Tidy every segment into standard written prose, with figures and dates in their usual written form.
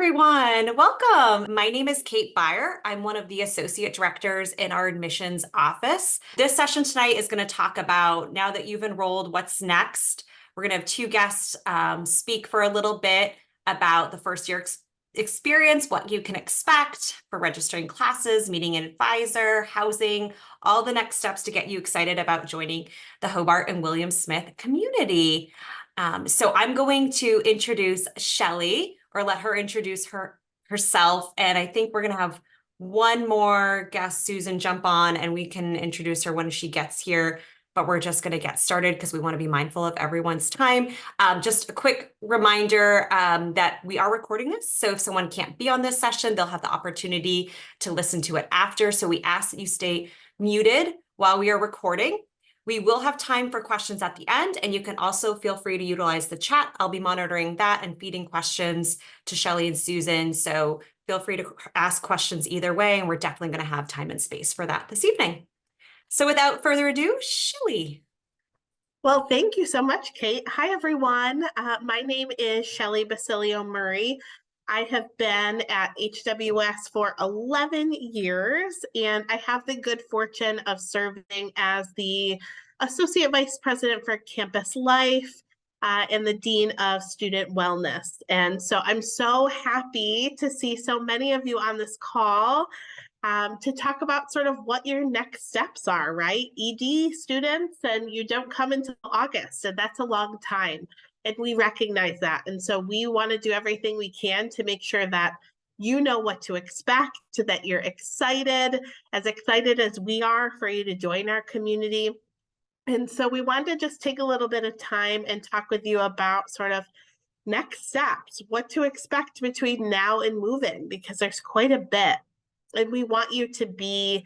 everyone. Welcome. My name is Kate Byer. I'm one of the associate directors in our admissions office. This session tonight is going to talk about, now that you've enrolled, what's next. We're going to have two guests speak for a little bit about the first year experience, what you can expect for registering classes, meeting an advisor, housing, all the next steps to get you excited about joining the Hobart and William Smith community. So I'm going to introduce Shelly, or let her introduce herself. And I think we're going to have one more guest, Susan, jump on, and we can introduce her when she gets here. But we're just going to get started because we want to be mindful of everyone's time. Just a quick reminder that we are recording this. So if someone can't be on this session, they'll have the opportunity to listen to it after. So we ask that you stay muted while we are recording. We will have time for questions at the end, and you can also feel free to utilize the chat. I'll be monitoring that and feeding questions to Shelly and Susan. So feel free to ask questions either way, and we're definitely going to have time and space for that this evening. So without further ado, Shelly. Well, thank you so much, Kate. Hi, everyone. My name is Shelly Basilio Murray. I have been at HWS for 11 years, and I have the good fortune of serving as the Associate Vice President for Campus Life and the Dean of Student Wellness. And so I'm so happy to see so many of you on this call to talk about sort of what your next steps are, right? ED students, and you don't come until August, and that's a long time. And we recognize that. And so we want to do everything we can to make sure that you know what to expect, that you're excited as we are for you to join our community. And so we wanted to just take a little bit of time and talk with you about sort of next steps, what to expect between now and move-in, because there's quite a bit. And we want you to be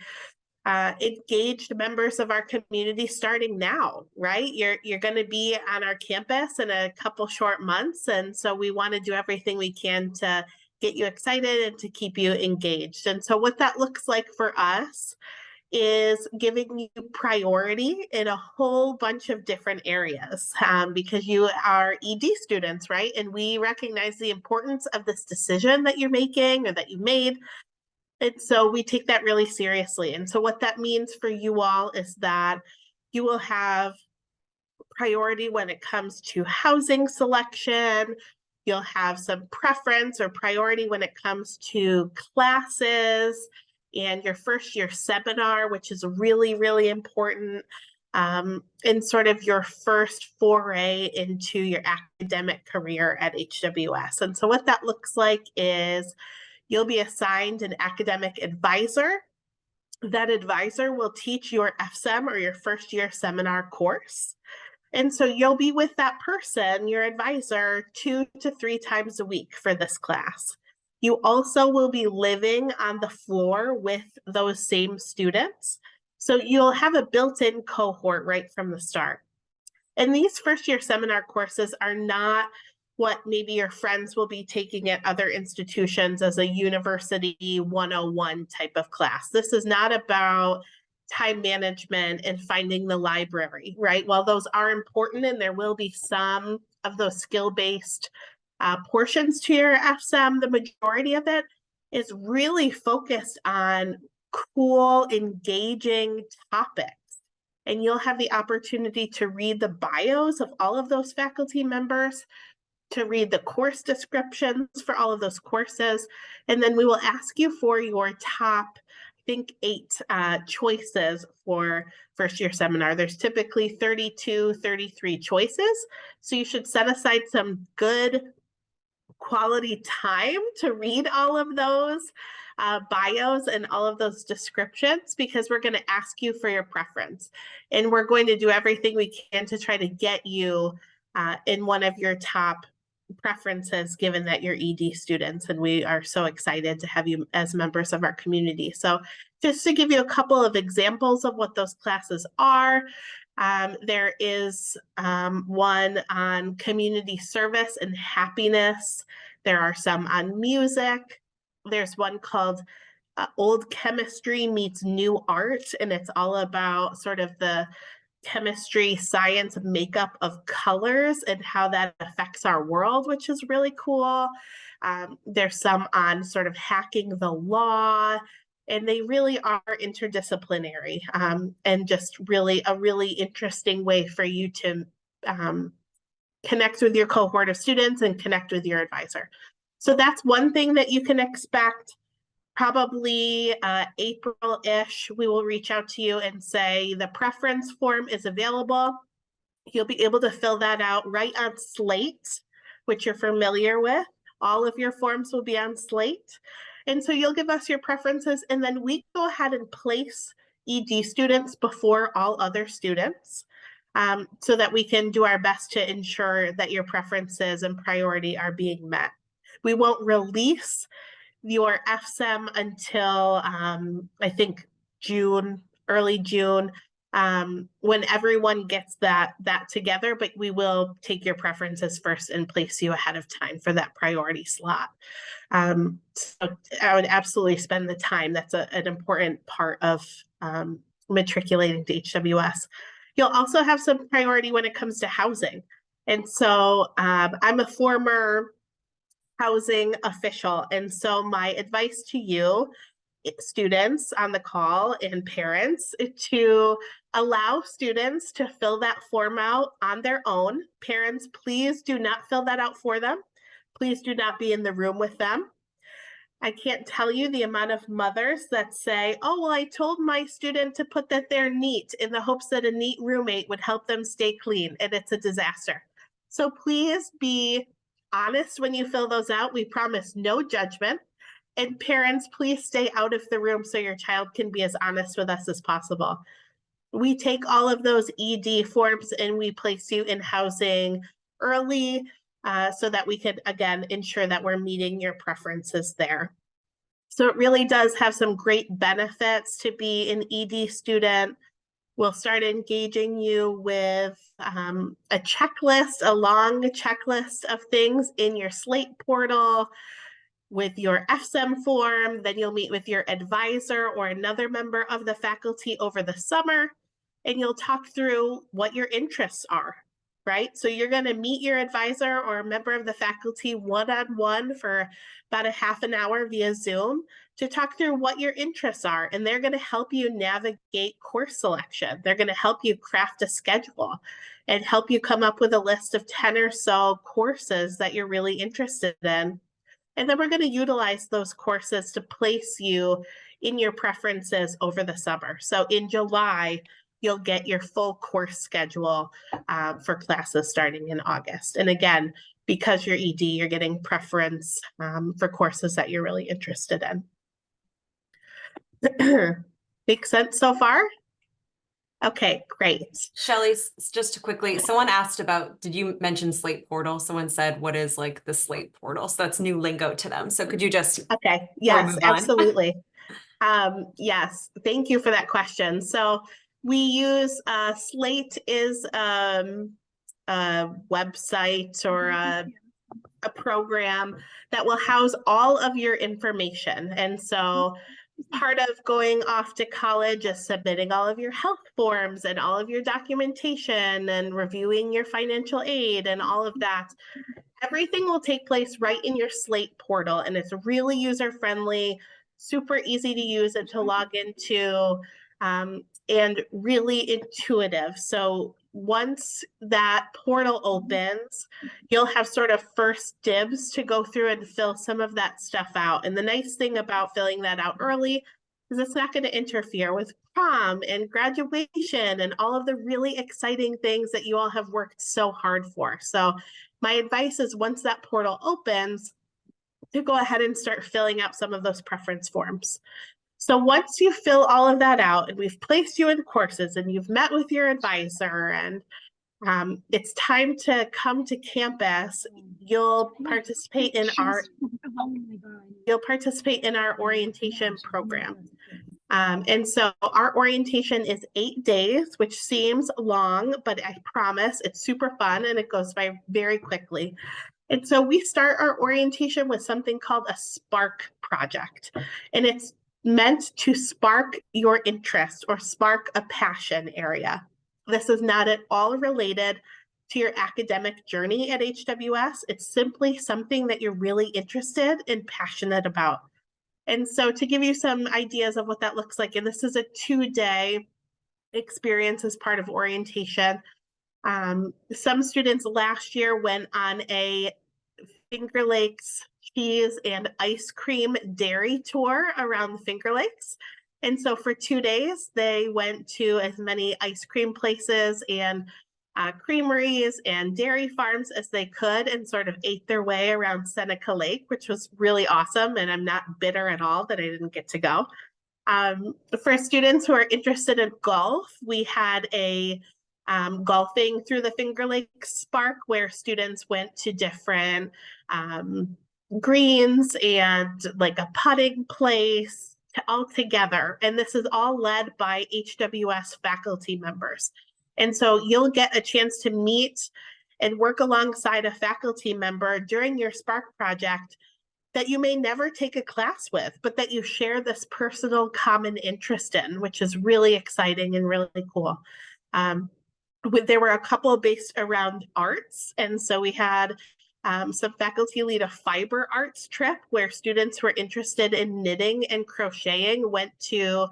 engaged members of our community starting now, right? You're going to be on our campus in a couple short months. And so we want to do everything we can to get you excited and to keep you engaged. And so what that looks like for us is giving you priority in a whole bunch of different areas because you are ED students, right? And we recognize the importance of this decision that you're making or that you made. And so we take that really seriously. And so what that means for you all is that you will have priority when it comes to housing selection. You'll have some preference or priority when it comes to classes and your first year seminar, which is really, really important in sort of your first foray into your academic career at HWS. And so what that looks like is you'll be assigned an academic advisor. That advisor will teach your FSEM or your first year seminar course. And so you'll be with that person, your advisor, 2 to 3 times a week for this class. You also will be living on the floor with those same students. So you'll have a built-in cohort right from the start. And these first year seminar courses are not what maybe your friends will be taking at other institutions as a university 101 type of class. This is not about time management and finding the library, right? While those are important and there will be some of those skill-based portions to your FSEM, the majority of it is really focused on cool, engaging topics. And you'll have the opportunity to read the bios of all of those faculty members, to read the course descriptions for all of those courses. And then we will ask you for your top, I think, 8 choices for first year seminar. There's typically 32, 33 choices. So you should set aside some good quality time to read all of those bios and all of those descriptions, because we're going to ask you for your preference. And we're going to do everything we can to try to get you in one of your top preferences, given that you're ED students, and we are so excited to have you as members of our community. So just to give you a couple of examples of what those classes are, there is one on community service and happiness. There are some on music. There's one called Old Chemistry Meets New Art, and it's all about sort of the chemistry, science makeup of colors and how that affects our world, which is really cool. There's some on sort of hacking the law, and they really are interdisciplinary, and just really a really interesting way for you to connect with your cohort of students and connect with your advisor. So that's one thing that you can expect. Probably April-ish, we will reach out to you and say the preference form is available. You'll be able to fill that out right on Slate, which you're familiar with. All of your forms will be on Slate. And so you'll give us your preferences, and then we go ahead and place ED students before all other students, so that we can do our best to ensure that your preferences and priority are being met. We won't release your FSEM until I think June, early June, when everyone gets that together, but we will take your preferences first and place you ahead of time for that priority slot. So I would absolutely spend the time. That's an important part of matriculating to HWS. You'll also have some priority when it comes to housing. And so I'm a former housing official. And so my advice to you, students on the call and parents, to allow students to fill that form out on their own. Parents, please do not fill that out for them. Please do not be in the room with them. I can't tell you the amount of mothers that say, oh, well, I told my student to put that they're neat in the hopes that a neat roommate would help them stay clean, and it's a disaster. So please be honest when you fill those out. We promise no judgment. And parents, please stay out of the room so your child can be as honest with us as possible. We take all of those ED forms and we place you in housing early, so that we could, again, ensure that we're meeting your preferences there. So it really does have some great benefits to be an ED student. We'll start engaging you with a checklist, a long checklist of things in your Slate portal with your FSEM form. Then you'll meet with your advisor or another member of the faculty over the summer, and you'll talk through what your interests are, right? So you're going to meet your advisor or a member of the faculty one-on-one for about a half an hour via Zoom to talk through what your interests are. And they're going to help you navigate course selection. They're going to help you craft a schedule and help you come up with a list of 10 or so courses that you're really interested in. And then we're going to utilize those courses to place you in your preferences over the summer. So in July, you'll get your full course schedule for classes starting in August. And again, because you're ED, you're getting preference for courses that you're really interested in. Make sense so far? Okay, great. Shelley, just to quickly, someone asked about, did you mention Slate Portal? Someone said, what is like the Slate Portal? So that's new lingo to them. So could you just Okay, yes, absolutely. Yes, thank you for that question. So we use Slate is a website or a program that will house all of your information. And so part of going off to college is submitting all of your health forms and all of your documentation and reviewing your financial aid and all of that. Everything will take place right in your Slate portal, and it's really user-friendly, super easy to use and to log into, and really intuitive. So once that portal opens, you'll have sort of first dibs to go through and fill some of that stuff out. And the nice thing about filling that out early is it's not going to interfere with prom and graduation and all of the really exciting things that you all have worked so hard for. So my advice is once that portal opens, to go ahead and start filling out some of those preference forms. So once you fill all of that out and we've placed you in courses and you've met with your advisor and it's time to come to campus, you'll participate in our orientation program. And so our orientation is 8 days, which seems long, but I promise it's super fun and it goes by very quickly. And so we start our orientation with something called a Spark project, and it's meant to spark your interest or spark a passion area. This is not at all related to your academic journey at HWS. It's simply something that you're really interested and passionate about. And so to give you some ideas of what that looks like, and this is a 2-day experience as part of orientation. Some students last year went on a Finger Lakes cheese and ice cream dairy tour around the Finger Lakes. And so for 2 days, they went to as many ice cream places and creameries and dairy farms as they could and sort of ate their way around Seneca Lake, which was really awesome. And I'm not bitter at all that I didn't get to go. For students who are interested in golf, we had a golfing through the Finger Lakes Spark where students went to different greens and like a putting place all together. And this is all led by HWS faculty members. And so you'll get a chance to meet and work alongside a faculty member during your Spark project that you may never take a class with, but that you share this personal common interest in, which is really exciting and really cool. There were a couple based around arts. And so we had some faculty lead a fiber arts trip where students who are interested in knitting and crocheting went to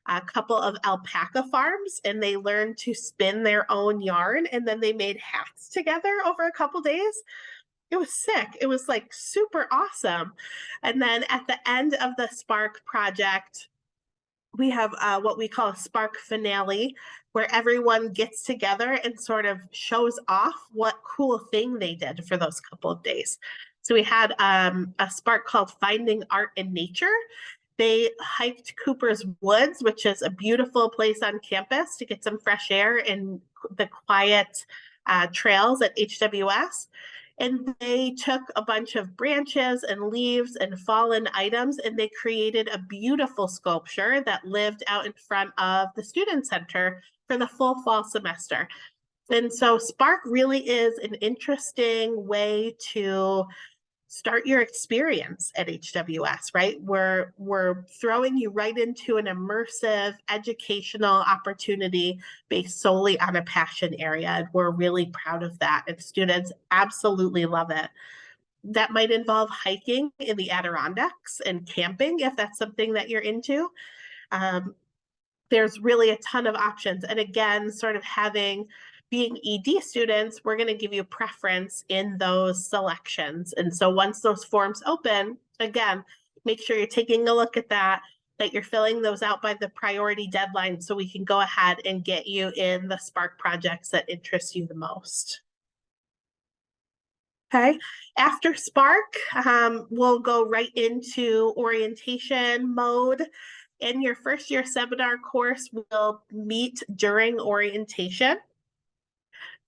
a couple of alpaca farms and they learned to spin their own yarn, and then they made hats together over a couple days. It was sick. It was like super awesome. And then at the end of the Spark project, we have what we call a Spark finale, where everyone gets together and sort of shows off what cool thing they did for those couple of days. So we had a Spark called Finding Art in Nature. They hiked Cooper's Woods, which is a beautiful place on campus to get some fresh air and the quiet trails at HWS. And they took a bunch of branches and leaves and fallen items, and they created a beautiful sculpture that lived out in front of the Student Center for the full fall semester. And so Spark really is an interesting way to start your experience at HWS, right? We're throwing you right into an immersive educational opportunity based solely on a passion area. And we're really proud of that. And students absolutely love it. That might involve hiking in the Adirondacks and camping if that's something that you're into. There's really a ton of options. And again, sort of being ED students, we're going to give you preference in those selections. And so once those forms open, again, make sure you're taking a look at that you're filling those out by the priority deadline so we can go ahead and get you in the Spark projects that interest you the most. Okay, after Spark, we'll go right into orientation mode. In your first year seminar course, we'll meet during orientation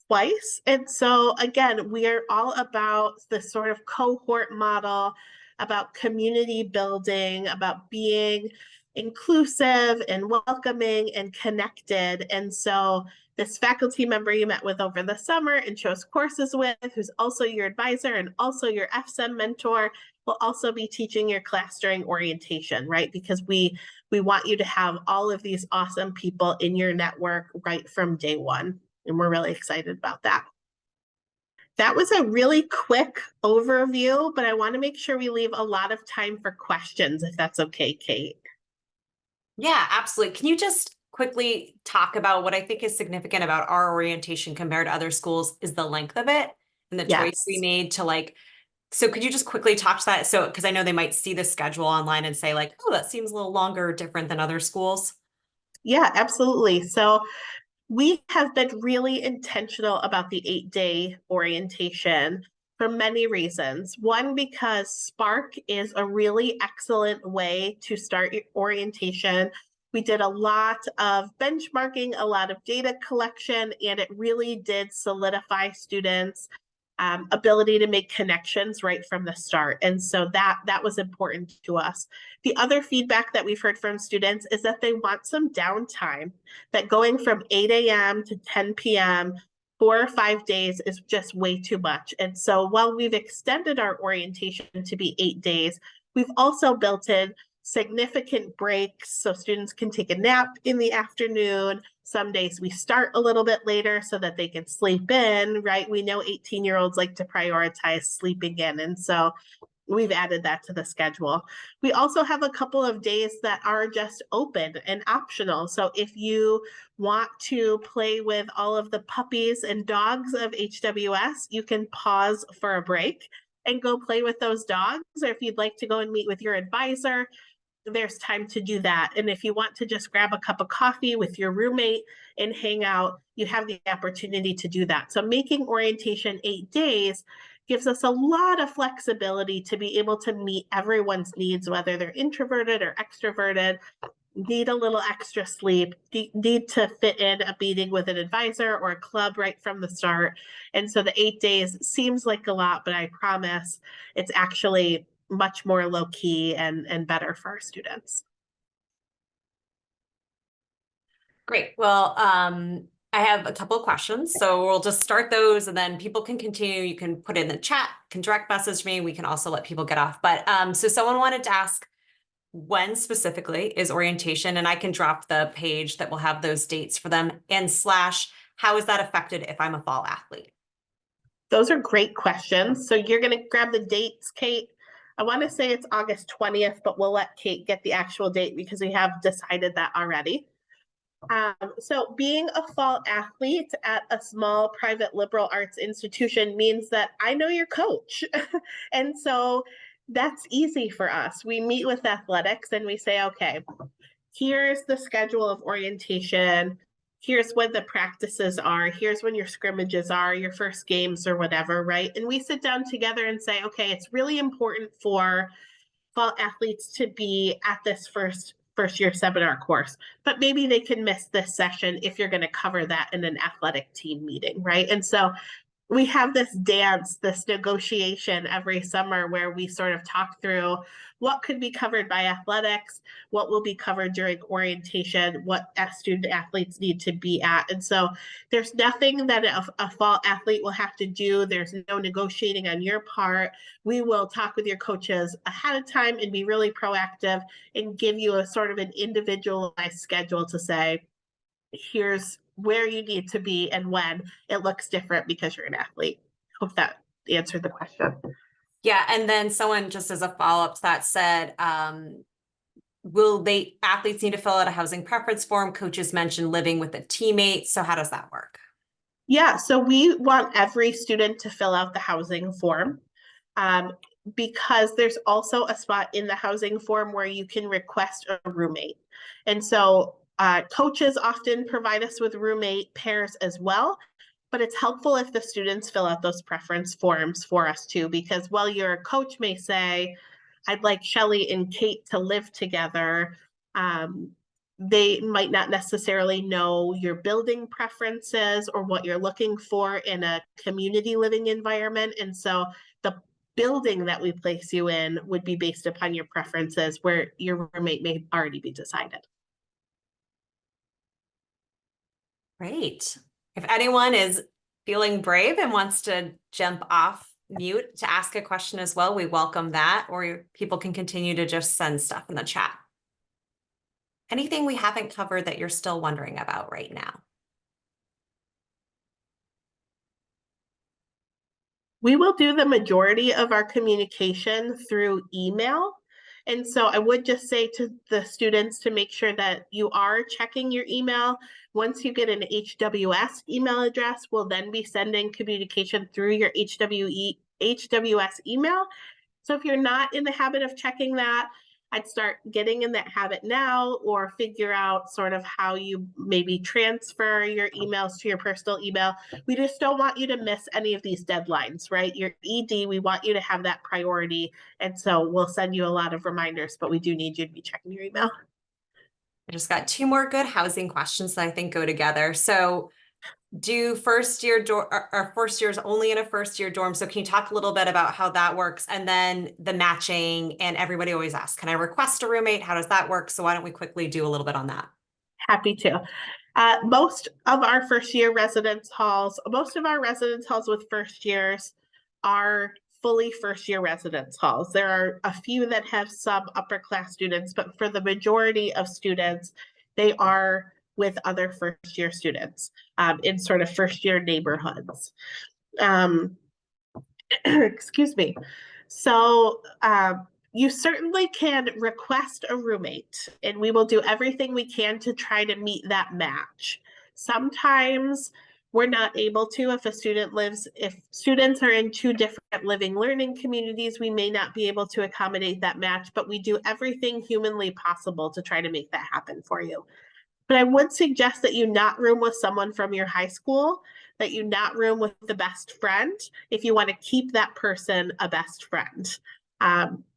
twice. And so again, we are all about the sort of cohort model, about community building, about being inclusive and welcoming and connected. And so this faculty member you met with over the summer and chose courses with, who's also your advisor and also your FSEM mentor, will also be teaching your class during orientation, right? Because we want you to have all of these awesome people in your network right from day one. And we're really excited about that. That was a really quick overview, but I want to make sure we leave a lot of time for questions, if that's okay, Kate. Yeah, absolutely. Can you just quickly talk about what I think is significant about our orientation compared to other schools is the length of it and the choice we made to so could you just quickly talk to that? So, because I know they might see the schedule online and say like, oh, that seems a little longer or different than other schools. Yeah, absolutely. So we have been really intentional about the 8-day orientation for many reasons. One, because Spark is a really excellent way to start your orientation. We did a lot of benchmarking, a lot of data collection, and it really did solidify students' ability to make connections right from the start. And so that was important to us. The other feedback that we've heard from students is that they want some downtime, that going from 8 a.m. to 10 p.m. 4 or 5 days is just way too much. And so while we've extended our orientation to be 8 days, we've also built in significant breaks so students can take a nap in the afternoon. Some days we start a little bit later so that they can sleep in, right? We know 18-year-olds like to prioritize sleeping in. And so we've added that to the schedule. We also have a couple of days that are just open and optional. So if you want to play with all of the puppies and dogs of HWS, you can pause for a break and go play with those dogs. Or if you'd like to go and meet with your advisor, there's time to do that. And if you want to just grab a cup of coffee with your roommate and hang out, you have the opportunity to do that. So making orientation 8 days gives us a lot of flexibility to be able to meet everyone's needs, whether they're introverted or extroverted, need a little extra sleep, need to fit in a meeting with an advisor or a club right from the start. And so the 8 days seems like a lot, but I promise it's actually much more low key and better for our students. Great. Well, I have a couple of questions, so we'll just start those and then people can continue. You can put in the chat, can direct message me. We can also let people get off. But so someone wanted to ask, when specifically is orientation? And I can drop the page that will have those dates for them, and / how is that affected if I'm a fall athlete? Those are great questions. So you're going to grab the dates, Kate. I want to say it's August 20th, but we'll let Kate get the actual date because we have decided that already. So being a fall athlete at a small private liberal arts institution means that I know your coach. And so that's easy for us. We meet with athletics and we say, okay, here's the schedule of orientation. Here's when the practices are. Here's when your scrimmages are, your first games or whatever, right? And we sit down together and say, okay, it's really important for fall athletes to be at this first year seminar course, but maybe they can miss this session if you're going to cover that in an athletic team meeting, right? And so we have this dance, this negotiation every summer where we sort of talk through what could be covered by athletics, what will be covered during orientation, what student athletes need to be at. And so there's nothing that a fall athlete will have to do. There's no negotiating on your part. We will talk with your coaches ahead of time and be really proactive and give you a sort of an individualized schedule to say, here's where you need to be and when. It looks different because you're an athlete. Hope that answered the question. Yeah, and then someone just as a follow-up to that said, will athletes need to fill out a housing preference form? Coaches mentioned living with a teammate. So how does that work? Yeah, so we want every student to fill out the housing form because there's also a spot in the housing form where you can request a roommate. And so coaches often provide us with roommate pairs as well, but it's helpful if the students fill out those preference forms for us too, because while your coach may say, I'd like Shelly and Kate to live together, they might not necessarily know your building preferences or what you're looking for in a community living environment. And so the building that we place you in would be based upon your preferences, where your roommate may already be decided. Great. If anyone is feeling brave and wants to jump off mute to ask a question as well, we welcome that, or people can continue to just send stuff in the chat. Anything we haven't covered that you're still wondering about right now? We will do the majority of our communication through email. And so I would just say to the students to make sure that you are checking your email. Once you get an HWS email address, we'll then be sending communication through your HWS email. So if you're not in the habit of checking that, I'd start getting in that habit now, or figure out sort of how you maybe transfer your emails to your personal email. We just don't want you to miss any of these deadlines, right? Your ED, we want you to have that priority. And so we'll send you a lot of reminders, but we do need you to be checking your email. I just got 2 more good housing questions that I think go together. So do first year or first years only in a first year dorm? So can you talk a little bit about how that works? And then the matching, and everybody always asks, can I request a roommate? How does that work? So why don't we quickly do a little bit on that? Happy to. Most of our first year residence halls with first years are fully first-year residence halls. There are a few that have some upper-class students, but for the majority of students, they are with other first-year students in sort of first-year neighborhoods. Excuse me. So you certainly can request a roommate, and we will do everything we can to try to meet that match. Sometimes we're not able to if students are in two different living learning communities, we may not be able to accommodate that match, but we do everything humanly possible to try to make that happen for you. But I would suggest that you not room with someone from your high school, that you not room with the best friend if you want to keep that person a best friend.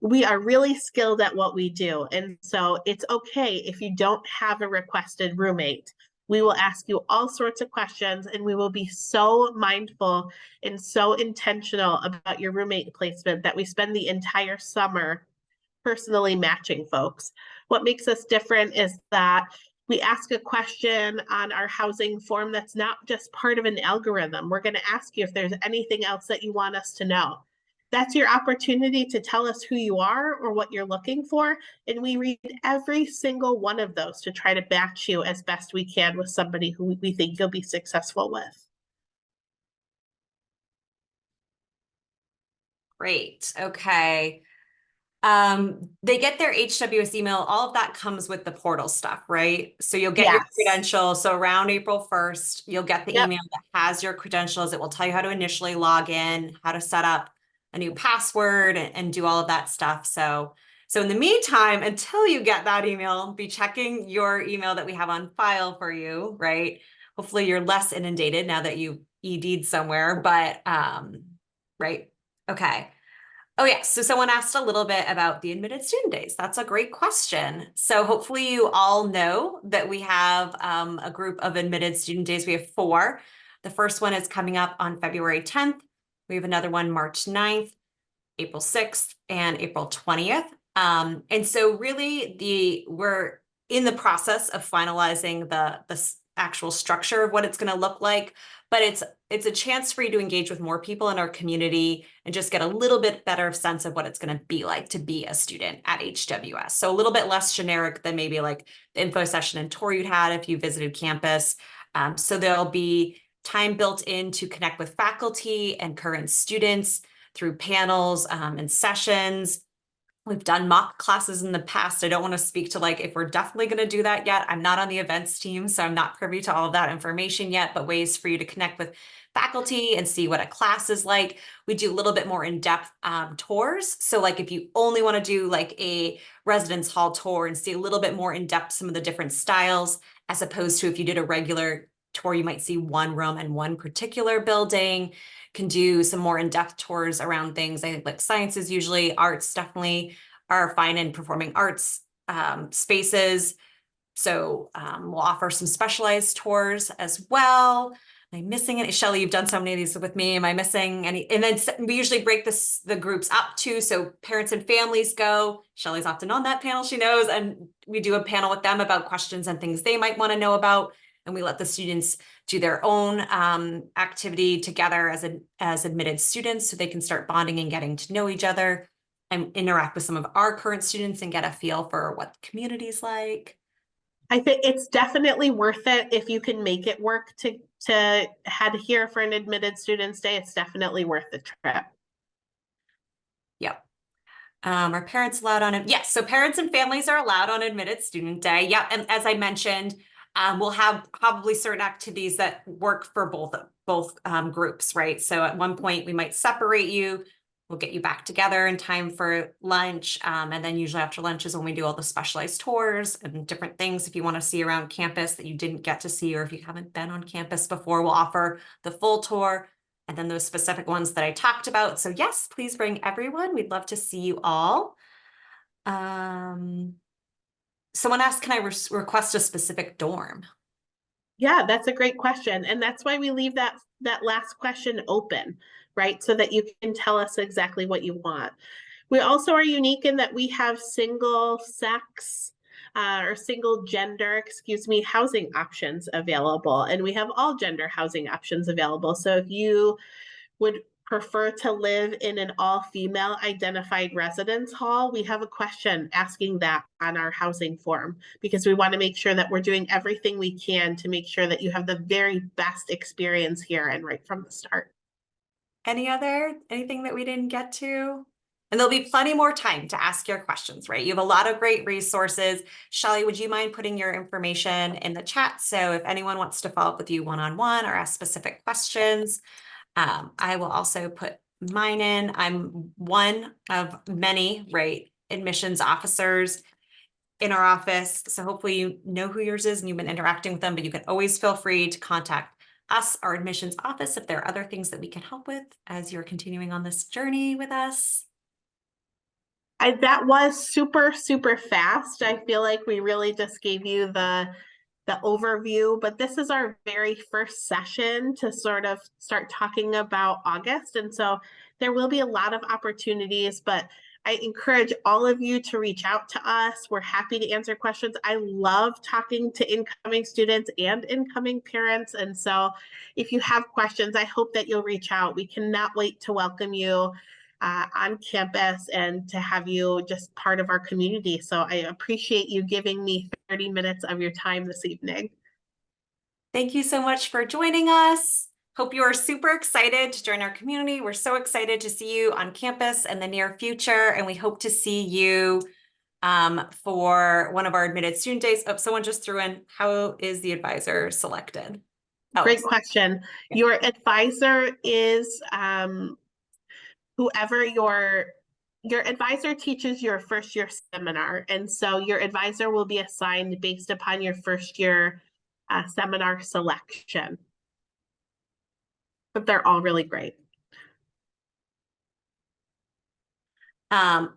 We are really skilled at what we do. And so it's okay if you don't have a requested roommate. We will ask you all sorts of questions, and we will be so mindful and so intentional about your roommate placement that we spend the entire summer personally matching folks. What makes us different is that we ask a question on our housing form that's not just part of an algorithm. We're going to ask you if there's anything else that you want us to know. That's your opportunity to tell us who you are or what you're looking for. And we read every single one of those to try to match you as best we can with somebody who we think you'll be successful with. Great. Okay. They get their HWS email. All of that comes with the portal stuff, right? So you'll get your Yes. credentials. So around April 1st, you'll get the Yep. email that has your credentials. It will tell you how to initially log in, how to set up a new password and do all of that stuff. So in the meantime, until you get that email, be checking your email that we have on file for you, right? Hopefully you're less inundated now that you ED'd somewhere, but right. Okay. Oh, yes. So someone asked a little bit about the admitted student days. That's a great question. So hopefully you all know that we have a group of admitted student days. We have 4. The first one is coming up on February 10th. We have another one March 9th, April 6th, and April 20th. And so really we're in the process of finalizing the actual structure of what it's going to look like, but it's a chance for you to engage with more people in our community and just get a little bit better sense of what it's going to be like to be a student at HWS. So a little bit less generic than maybe like the info session and tour you'd had if you visited campus. So there'll be time built in to connect with faculty and current students through panels and sessions. We've done mock classes in the past. I don't want to speak to like if we're definitely going to do that yet. I'm not on the events team, so I'm not privy to all of that information yet, but ways for you to connect with faculty and see what a class is like. We do a little bit more in-depth tours. So like if you only want to do like a residence hall tour and see a little bit more in-depth some of the different styles, as opposed to if you did a regular tour, you might see one room and one particular building. Can do some more in-depth tours around things. I think like sciences usually, arts definitely are fine in performing arts spaces. So we'll offer some specialized tours as well. Am I missing any? Shelly, you've done so many of these with me. Am I missing any? And then we usually break the groups up too. So parents and families go. Shelly's often on that panel, she knows. And we do a panel with them about questions and things they might want to know about. And we let the students do their own activity together as admitted students so they can start bonding and getting to know each other and interact with some of our current students and get a feel for what the community's like. I think it's definitely worth it if you can make it work to head here for an admitted students day. It's definitely worth the trip. Yep. Are parents allowed on it? Yes. So parents and families are allowed on admitted student day. Yep. And as I mentioned, we'll have probably certain activities that work for both groups, right? So at one point we might separate you. We'll get you back together in time for lunch. And then usually after lunch is when we do all the specialized tours and different things. If you want to see around campus that you didn't get to see, or if you haven't been on campus before, we'll offer the full tour and then those specific ones that I talked about. So yes, please bring everyone. We'd love to see you all. Someone asked, can I request a specific dorm? Yeah, that's a great question. And that's why we leave that last question open, right? So that you can tell us exactly what you want. We also are unique in that we have single sex or single gender, housing options available. And we have all gender housing options available. So if you would prefer to live in an all-female identified residence hall, we have a question asking that on our housing form because we want to make sure that we're doing everything we can to make sure that you have the very best experience here and right from the start. Anything that we didn't get to? And there'll be plenty more time to ask your questions, right? You have a lot of great resources. Shelley, would you mind putting your information in the chat? So if anyone wants to follow up with you one-on-one or ask specific questions, I will also put mine in. I'm one of many, right, admissions officers in our office. So hopefully you know who yours is and you've been interacting with them, but you can always feel free to contact us, our admissions office, if there are other things that we can help with as you're continuing on this journey with us. That was super, super fast. I feel like we really just gave you the overview, but this is our very first session to sort of start talking about August. And so there will be a lot of opportunities, but I encourage all of you to reach out to us. We're happy to answer questions. I love talking to incoming students and incoming parents. And so if you have questions, I hope that you'll reach out. We cannot wait to welcome you on campus and to have you just part of our community. So I appreciate you giving me 30 minutes of your time this evening. Thank you so much for joining us. Hope you are super excited to join our community. We're so excited to see you on campus in the near future, and we hope to see you for one of our admitted student days. Oh, someone just threw in, how is the advisor selected? Great question. Yeah. Your advisor is whoever your advisor teaches your first year seminar. And so your advisor will be assigned based upon your first year seminar selection. But they're all really great.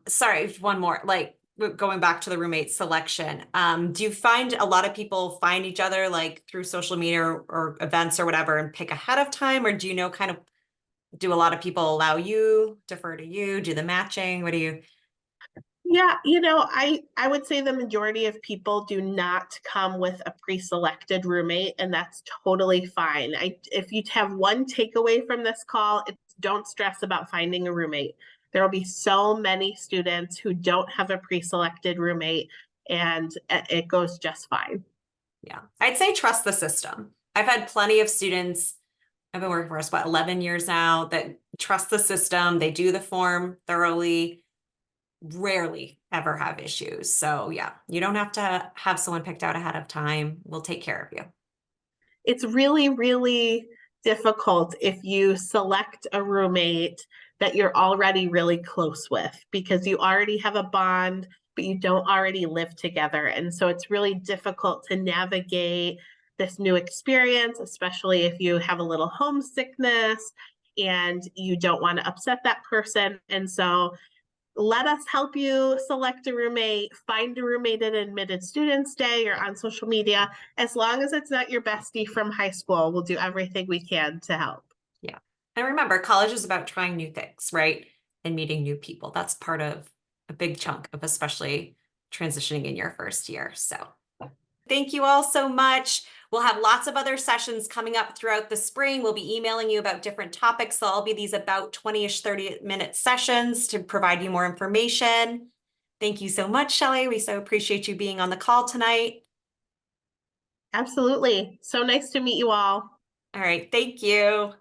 Sorry, one more, like going back to the roommate selection. Do you find a lot of people find each other like through social media or events or whatever and pick ahead of time? Or do you know kind of, do a lot of people allow you, defer to you, do the matching? What do you? Yeah, I would say the majority of people do not come with a pre-selected roommate, and that's totally fine. If you have one takeaway from this call, it's don't stress about finding a roommate. There will be so many students who don't have a pre-selected roommate, and it goes just fine. Yeah, I'd say trust the system. I've had plenty of students, I've been working for us, 11 years now, that trust the system. They do the form thoroughly, rarely ever have issues. So yeah, you don't have to have someone picked out ahead of time. We'll take care of you. It's really, really difficult if you select a roommate that you're already really close with because you already have a bond, but you don't already live together. And so it's really difficult to navigate this new experience, especially if you have a little homesickness and you don't want to upset that person. And so let us help you select a roommate, find a roommate at Admitted Students Day or on social media. As long as it's not your bestie from high school, we'll do everything we can to help. Yeah. And remember, college is about trying new things, right? And meeting new people. That's part of a big chunk of especially transitioning in your first year. So thank you all so much. We'll have lots of other sessions coming up throughout the spring. We'll be emailing you about different topics. There'll all be these about 20-ish, 30-minute sessions to provide you more information. Thank you so much, Shelley. We so appreciate you being on the call tonight. Absolutely. So nice to meet you all. All right. Thank you.